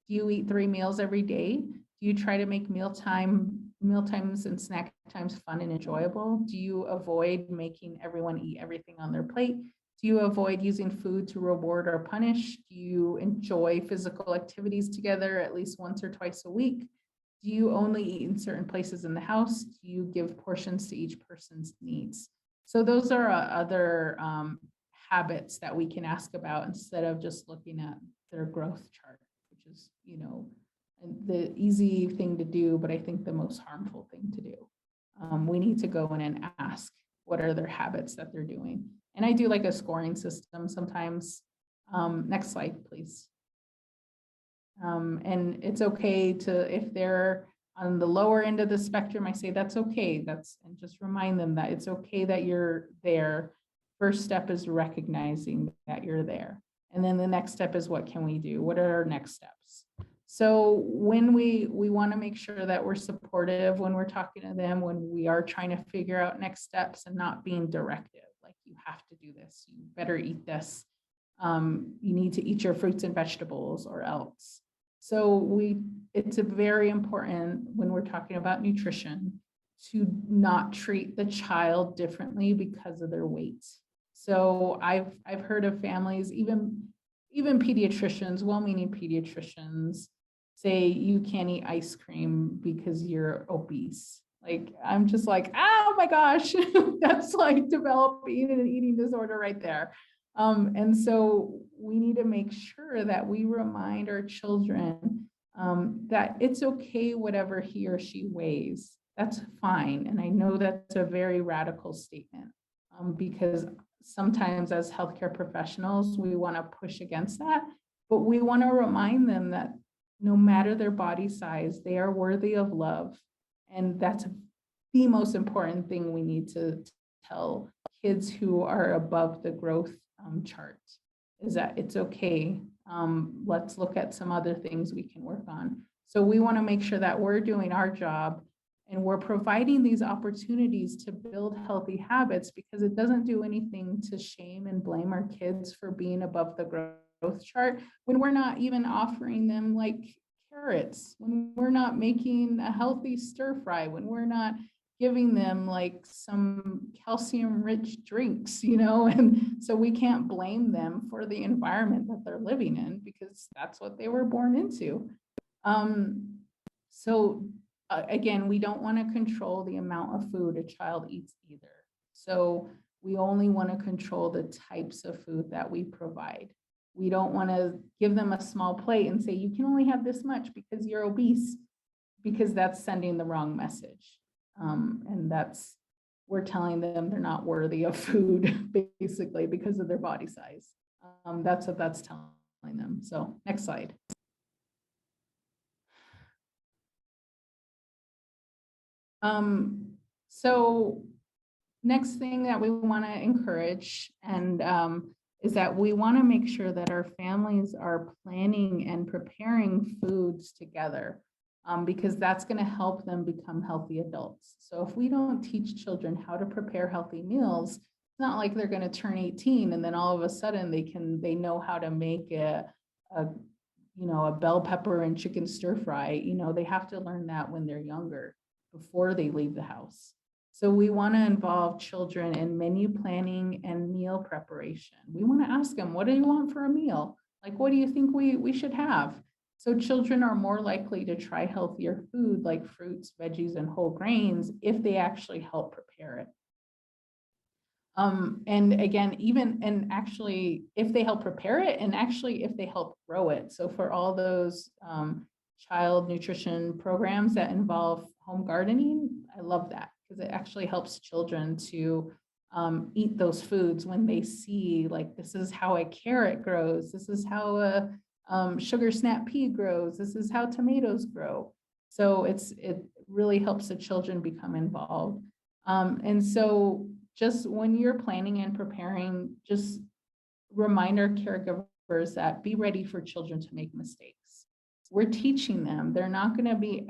Do you eat 3 meals every day? Do you try to make meal times and snack times fun and enjoyable? Do you avoid making everyone eat everything on their plate? Do you avoid using food to reward or punish? Do you enjoy physical activities together at least once or twice a week? Do you only eat in certain places in the house? Do you give portions to each person's needs? So those are other habits that we can ask about instead of just looking at their growth chart, which is, you know, the easy thing to do, but I think the most harmful thing to do. We need to go in and ask, what are their habits that they're doing? And I do like a scoring system sometimes. Next slide, please. And it's okay to, if they're on the lower end of the spectrum, I say that's okay. And just remind them that it's okay that you're there. First step is recognizing that you're there. And then the next step is, what can we do? What are our next steps? So when we want to make sure that we're supportive when we're talking to them, when we are trying to figure out next steps and not being directive, like you have to do this, you better eat this. You need to eat your fruits and vegetables or else. So it's a very important when we're talking about nutrition to not treat the child differently because of their weight. So I've heard of families, even pediatricians, well-meaning pediatricians, say you can't eat ice cream because you're obese. Like, I'm just like, oh my gosh, that's like developing an eating disorder right there. And so we need to make sure that we remind our children that it's okay whatever he or she weighs. That's fine. And I know that's a very radical statement because sometimes as healthcare professionals, we want to push against that, but we want to remind them that no matter their body size, they are worthy of love. And that's the most important thing we need to tell kids who are above the growth chart, is that it's okay. Let's look at some other things we can work on. So we want to make sure that we're doing our job and we're providing these opportunities to build healthy habits, because it doesn't do anything to shame and blame our kids for being above the growth chart when we're not even offering them like carrots, when we're not making a healthy stir fry, when we're not giving them like some calcium rich drinks, and so we can't blame them for the environment that they're living in because that's what they were born into. So again, we don't want to control the amount of food a child eats either. So we only want to control the types of food that we provide. We don't want to give them a small plate and say, you can only have this much because you're obese, because that's sending the wrong message. And we're telling them they're not worthy of food, basically, because of their body size. That's what that's telling them. So next slide. So next thing that we want to encourage is that we want to make sure that our families are planning and preparing foods together, because that's going to help them become healthy adults. So if we don't teach children how to prepare healthy meals, it's not like they're going to turn 18 and then all of a sudden they know how to make a bell pepper and chicken stir fry. They have to learn that when they're younger, before they leave the house. So we want to involve children in menu planning and meal preparation. We want to ask them, what do you want for a meal? Like, what do you think we should have? So children are more likely to try healthier food like fruits, veggies, and whole grains if they actually help prepare it. And again, if they help prepare it, and actually if they help grow it. So for all those child nutrition programs that involve home gardening, I love that, because it actually helps children to eat those foods when they see, like, this is how a carrot grows, this is how a sugar snap pea grows, this is how tomatoes grow. So it really helps the children become involved. And so just when you're planning and preparing, just remind our caregivers that be ready for children to make mistakes. We're teaching them. They're not going to be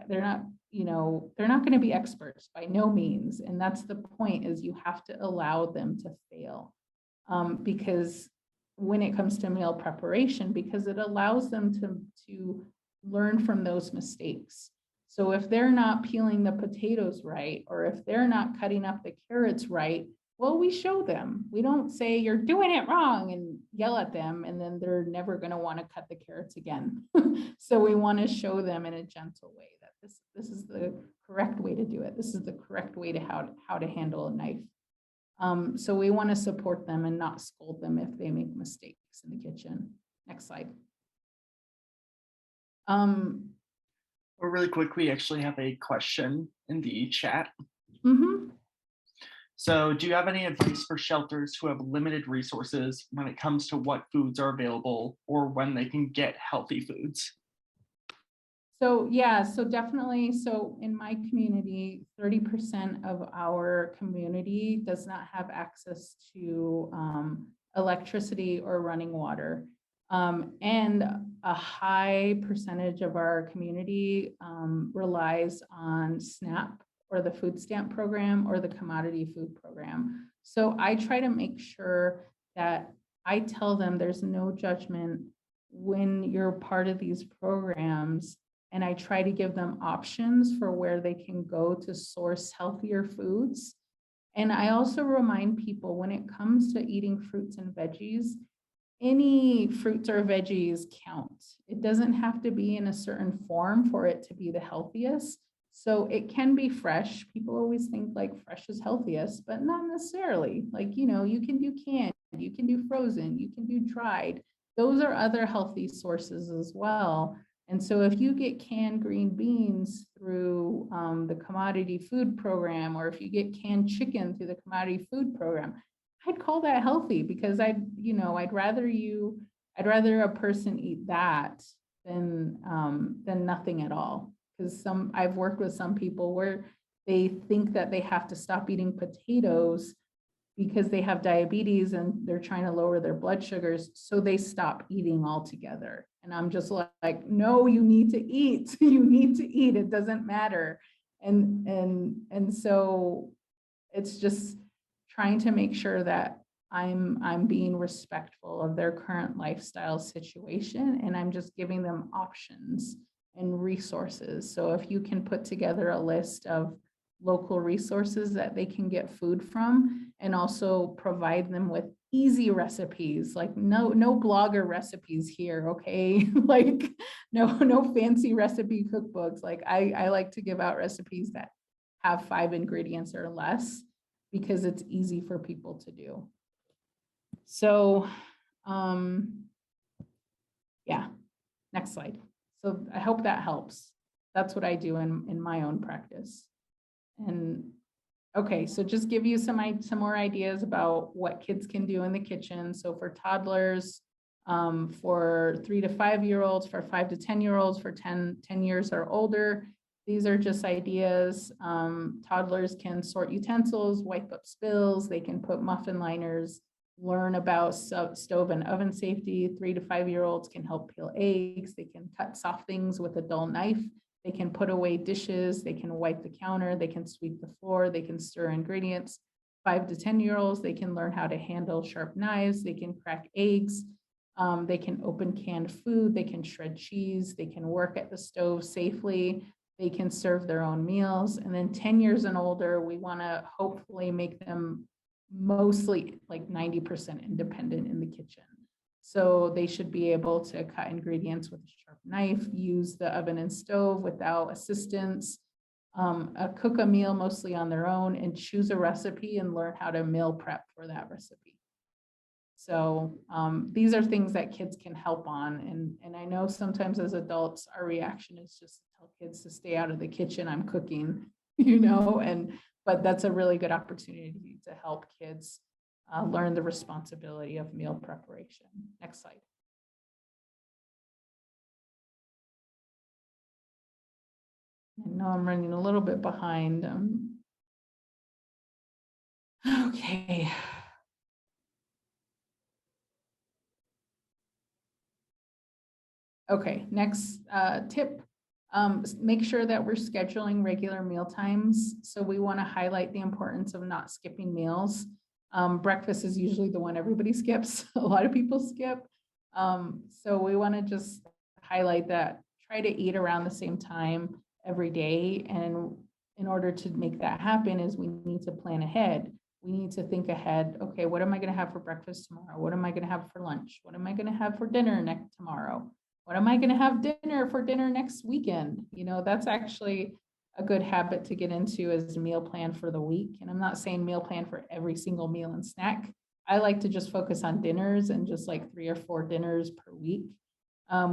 experts by no means. And that's the point, is you have to allow them to fail. Because when it comes to meal preparation, because it allows them to learn from those mistakes. So if they're not peeling the potatoes right, or if they're not cutting up the carrots right, well, we show them. We don't say you're doing it wrong and yell at them, and then they're never going to want to cut the carrots again. So we want to show them in a gentle way that this is the correct way to do it. This is the correct way to how to handle a knife. So we want to support them and not scold them if they make mistakes in the kitchen. Next slide. Or really quick, we actually have a question in the chat. Mm-hmm. So do you have any advice for shelters who have limited resources when it comes to what foods are available or when they can get healthy foods? So yeah, so definitely. So in my community, 30% of our community does not have access to electricity or running water. And a high percentage of our community relies on SNAP, or the food stamp program, or the commodity food program. So I try to make sure that I tell them there's no judgment when you're part of these programs. And I try to give them options for where they can go to source healthier foods. And I also remind people, when it comes to eating fruits and veggies, any fruits or veggies count. It doesn't have to be in a certain form for it to be the healthiest. So it can be fresh. People always think like fresh is healthiest, but not necessarily. Like, you can do canned, you can do frozen, you can do dried. Those are other healthy sources as well. And so if you get canned green beans through the commodity food program, or if you get canned chicken through the commodity food program, I'd call that healthy, because I'd rather a person eat that than nothing at all. Because I've worked with some people where they think that they have to stop eating potatoes because they have diabetes and they're trying to lower their blood sugars, so they stop eating altogether. And I'm just like, no, you need to eat. You need to eat. It doesn't matter. And so it's just trying to make sure that I'm being respectful of their current lifestyle situation, and I'm just giving them options. and resources. So if you can put together a list of local resources that they can get food from, and also provide them with easy recipes, like no blogger recipes here, okay? Like no fancy recipe cookbooks. Like I like to give out recipes that have 5 ingredients or less, because it's easy for people to do. So yeah, next slide. So I hope that helps. That's what I do in my own practice. And okay, so just give you some more ideas about what kids can do in the kitchen. So for toddlers, for 3 to 5-year-olds, for 5 to 10-year-olds, for 10 years or older, these are just ideas. Toddlers can sort utensils, wipe up spills, they can put muffin liners, learn about stove and oven safety. 3 to 5-year-olds can help peel eggs, they can cut soft things with a dull knife. They can put away dishes, they can wipe the counter, they can sweep the floor, they can stir ingredients. 5 to 10-year-olds, they can learn how to handle sharp knives, they can crack eggs, they can open canned food, they can shred cheese, they can work at the stove safely, they can serve their own meals. And then 10 years and older, we want to hopefully make them mostly like 90% independent in the kitchen. So they should be able to cut ingredients with a sharp knife, use the oven and stove without assistance, cook a meal mostly on their own, and choose a recipe and learn how to meal prep for that recipe. So these are things that kids can help on. And I know sometimes as adults, our reaction is just to tell kids to stay out of the kitchen, I'm cooking, but that's a really good opportunity to help kids learn the responsibility of meal preparation. Next slide. I know I'm running a little bit behind. Okay. Okay, next tip. Make sure that we're scheduling regular meal times. So we want to highlight the importance of not skipping meals. Breakfast is usually the one everybody skips. A lot of people skip. So we want to just highlight that. Try to eat around the same time every day. And in order to make that happen is we need to plan ahead. We need to think ahead. Okay, what am I going to have for breakfast tomorrow? What am I going to have for lunch? What am I going to have for dinner tomorrow? What am I going to have for dinner next weekend? That's actually a good habit to get into as a meal plan for the week. And I'm not saying meal plan for every single meal and snack. I like to just focus on dinners and just like 3 or 4 dinners per week.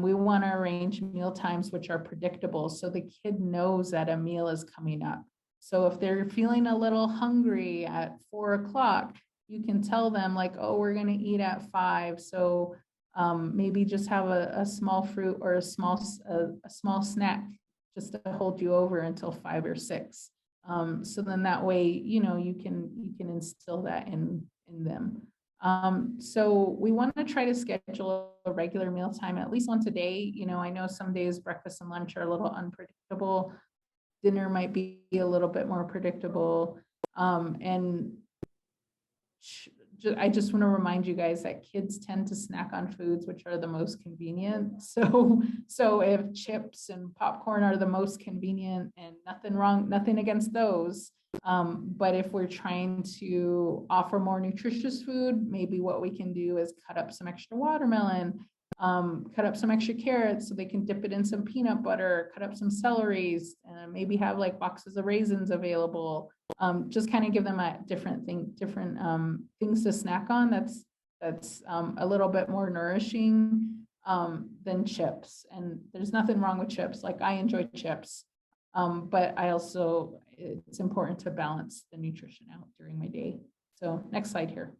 We want to arrange meal times which are predictable so the kid knows that a meal is coming up. So if they're feeling a little hungry at 4 o'clock, you can tell them like, oh, we're going to eat at 5. So maybe just have a small fruit or a small snack just to hold you over until 5 or 6. So then that way, you can instill that in them. So we want to try to schedule a regular meal time at least once a day. I know some days breakfast and lunch are a little unpredictable. Dinner might be a little bit more predictable. And I just want to remind you guys that kids tend to snack on foods which are the most convenient. So if chips and popcorn are the most convenient, and nothing against those, but if we're trying to offer more nutritious food, maybe what we can do is cut up some extra watermelon, cut up some extra carrots so they can dip it in some peanut butter, cut up some celeries, and maybe have like boxes of raisins available. Just kind of give them a different things to snack on. That's a little bit more nourishing than chips. And there's nothing wrong with chips. Like I enjoy chips, but it's important to balance the nutrition out during my day. So next slide here.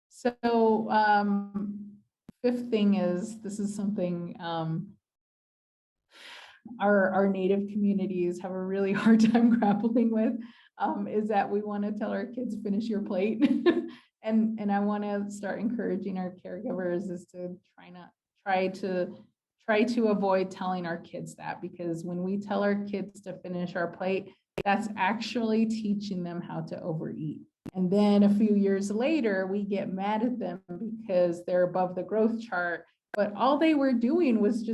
So fifth thing is, this is something our Native communities have a really hard time grappling with, is that we want to tell our kids, finish your plate. and I want to start encouraging our caregivers is to try to avoid telling our kids that, because when we tell our kids to finish our plate, that's actually teaching them how to overeat. And then a few years later, we get mad at them because they're above the growth chart, but all they were doing was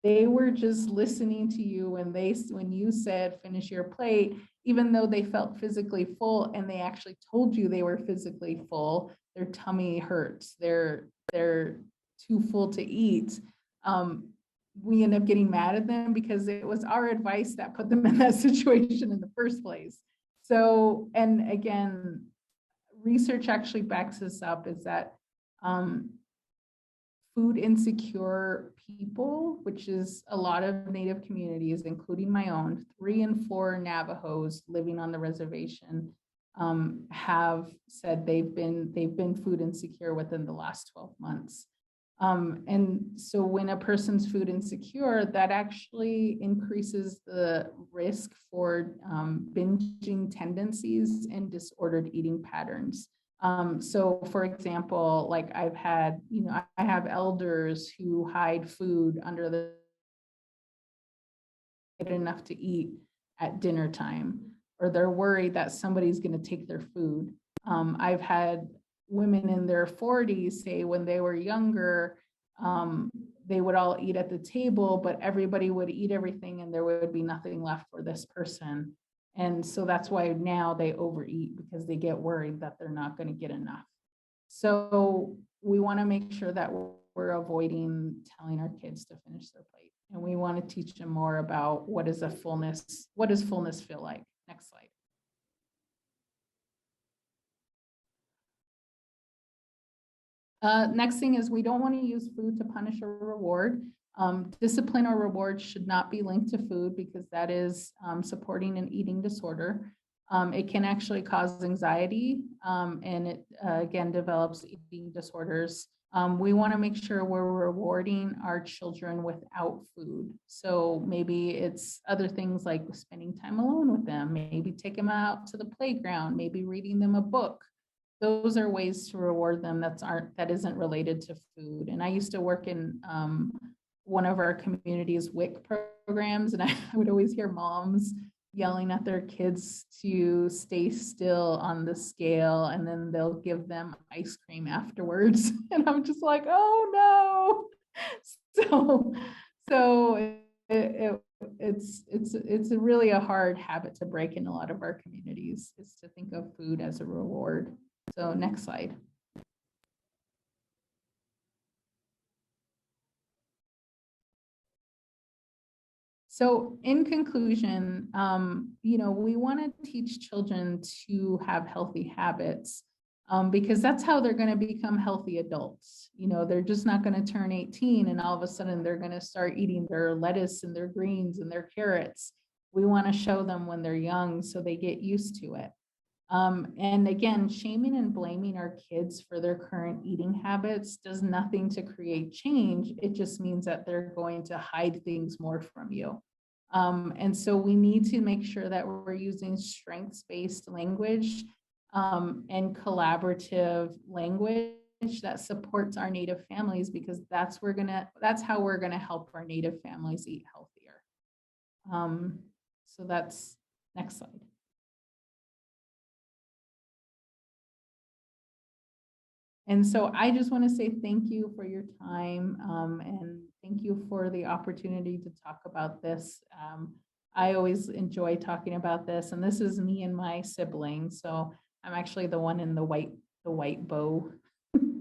they were just listening to you when you said finish your plate, even though they felt physically full and they actually told you they were physically full, their tummy hurts, they're too full to eat. We end up getting mad at them because it was our advice that put them in that situation in the first place. So, and again, research actually backs this up, is that food insecure people, which is a lot of Native communities, including my own, 3 in 4 Navajos living on the reservation have said they've been food insecure within the last 12 months. And so when a person's food insecure, that actually increases the risk for binging tendencies and disordered eating patterns. So for example, like I have elders who hide food under the enough to eat at dinner time, or they're worried that somebody's going to take their food. I've had women in their 40s say when they were younger, they would all eat at the table, but everybody would eat everything and there would be nothing left for this person. And so that's why now they overeat, because they get worried that they're not going to get enough. So we want to make sure that we're avoiding telling our kids to finish their plate. And we want to teach them more about what does fullness feel like. Next slide. Next thing is we don't want to use food to punish or reward. Discipline or reward should not be linked to food, because that is supporting an eating disorder. It can actually cause anxiety, and it again develops eating disorders. We want to make sure we're rewarding our children without food. So maybe it's other things like spending time alone with them, maybe take them out to the playground, maybe reading them a book. Those are ways to reward them that isn't related to food. And I used to work in one of our community's WIC programs, and I would always hear moms yelling at their kids to stay still on the scale, and then they'll give them ice cream afterwards. And I'm just like, oh no. So it's really a hard habit to break in a lot of our communities, is to think of food as a reward. So next slide. So in conclusion, we want to teach children to have healthy habits, because that's how they're going to become healthy adults. They're just not going to turn 18 and all of a sudden they're going to start eating their lettuce and their greens and their carrots. We want to show them when they're young so they get used to it. And again, shaming and blaming our kids for their current eating habits does nothing to create change. It just means that they're going to hide things more from you. And so we need to make sure that we're using strengths-based language and collaborative language that supports our Native families, because that's how we're gonna help our Native families eat healthier. So that's next slide. And so I just want to say thank you for your time, and thank you for the opportunity to talk about this. I always enjoy talking about this, and this is me and my siblings. So I'm actually the one in the white bow.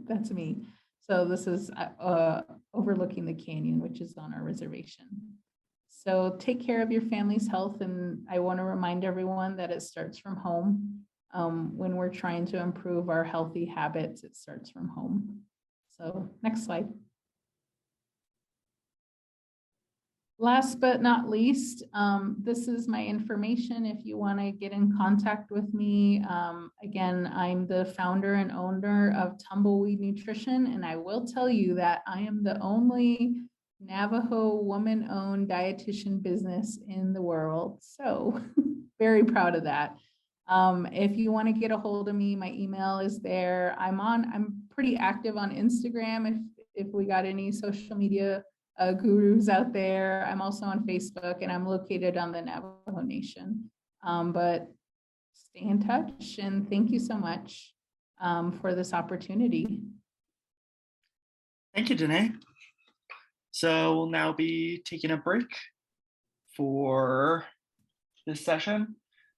That's me. So this is overlooking the canyon, which is on our reservation. So take care of your family's health, and I want to remind everyone that it starts from home. When we're trying to improve our healthy habits, it starts from home. So next slide. Last but not least, this is my information if you want to get in contact with me. Again, I'm the founder and owner of Tumbleweed Nutrition, and I will tell you that I am the only Navajo woman-owned dietitian business in the world. So very proud of that. If you want to get a hold of me, my email is there. I'm pretty active on Instagram if we got any social media gurus out there. I'm also on Facebook, and I'm located on the Navajo Nation. But stay in touch, and thank you so much for this opportunity. Thank you, Denee. So we'll now be taking a break for this session.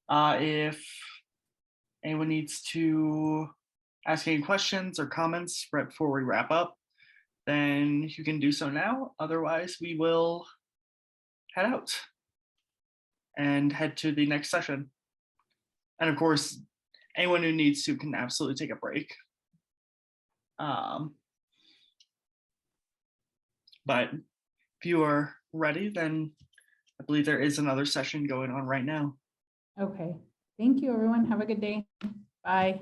If anyone needs to ask any questions or comments right before we wrap up, then you can do so now. Otherwise, we will head out and head to the next session. And of course, anyone who needs to can absolutely take a break. But if you are ready, then I believe there is another session going on right now. Okay. Thank you, everyone. Have a good day. Bye.